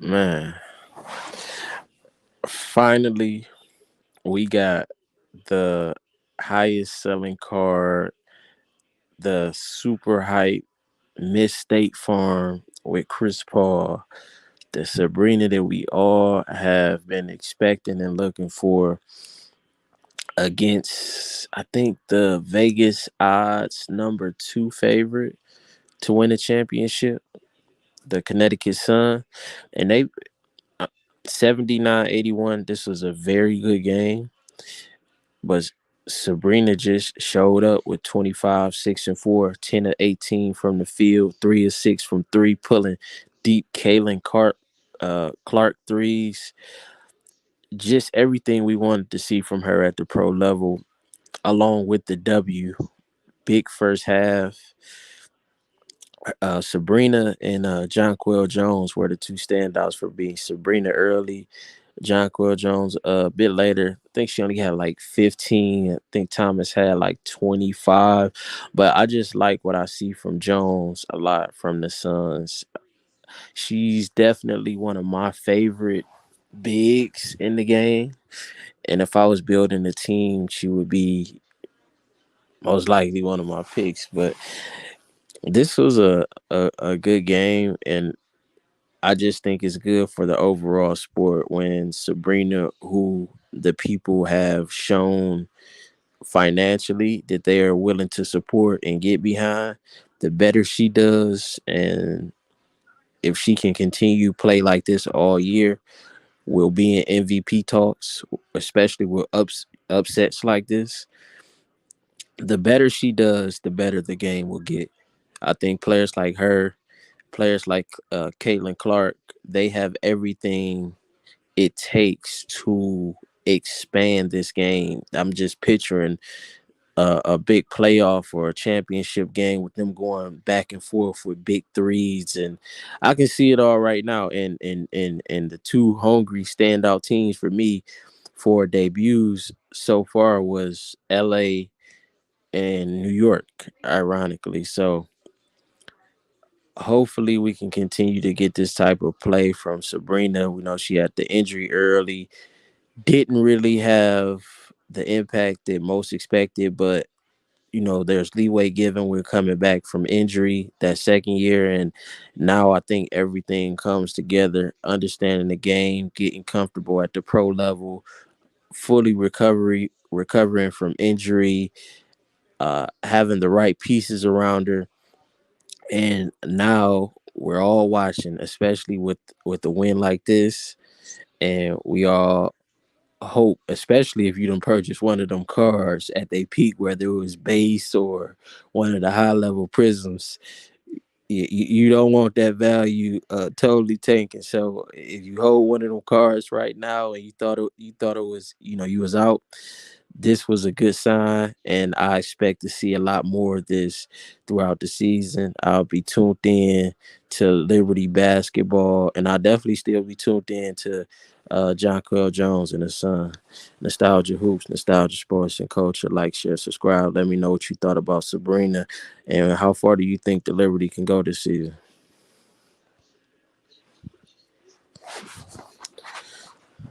Man, finally we got the highest selling card, the super hype Miss State Farm with Chris Paul, the Sabrina that we all have been expecting and looking for against, I think, the Vegas odds number two favorite to win the championship, the Connecticut Sun. And they 79-81. This was a very good game, but Sabrina just showed up with 25, 6 and 4, 10 of 18 from the field, 3 of 6 from three, pulling deep Clark threes. Just everything we wanted to see from her at the pro level, along with the W. Big first half. Sabrina and Jonquel Jones were the two standouts for being Sabrina early, Jonquel Jones a bit later. I think she only had like 15. I think Thomas had like 25. But I just like what I see from Jones a lot from the Suns. She's definitely one of my favorite bigs in the game. And if I was building a team, she would be most likely one of my picks. But this was a good game, and I just think it's good for the overall sport when Sabrina, who the people have shown financially that they are willing to support and get behind, the better she does. And if she can continue play like this all year, we'll be in MVP talks, especially with upsets like this. The better she does, the better the game will get. I think players like her, players like Caitlin Clark, they have everything it takes to expand this game. I'm just picturing a big playoff or a championship game with them going back and forth with big threes, and I can see it all right now. And the two hungry standout teams for me for debuts so far was L.A. and New York, ironically. So hopefully we can continue to get this type of play from Sabrina. We know she had the injury early, didn't really have the impact that most expected, but there's leeway given. We're coming back from injury that second year, and now I think everything comes together. Understanding the game, getting comfortable at the pro level, fully recovering from injury, having the right pieces around her, and now we're all watching, especially with a win like this, and we all hope, especially if you don't purchase one of them cards at their peak, whether it was base or one of the high level prisms, you don't want that value totally tanking. So if you hold one of them cards right now and you thought it was you was out, this was a good sign, and I expect to see a lot more of this throughout the season. I'll be tuned in to Liberty basketball, and I'll definitely still be tuned in to John Quill Jones and his son. Nostalgia Hoops, Nostalgia Sports and Culture. Like, share, subscribe. Let me know what you thought about Sabrina, and how far do you think the Liberty can go this season?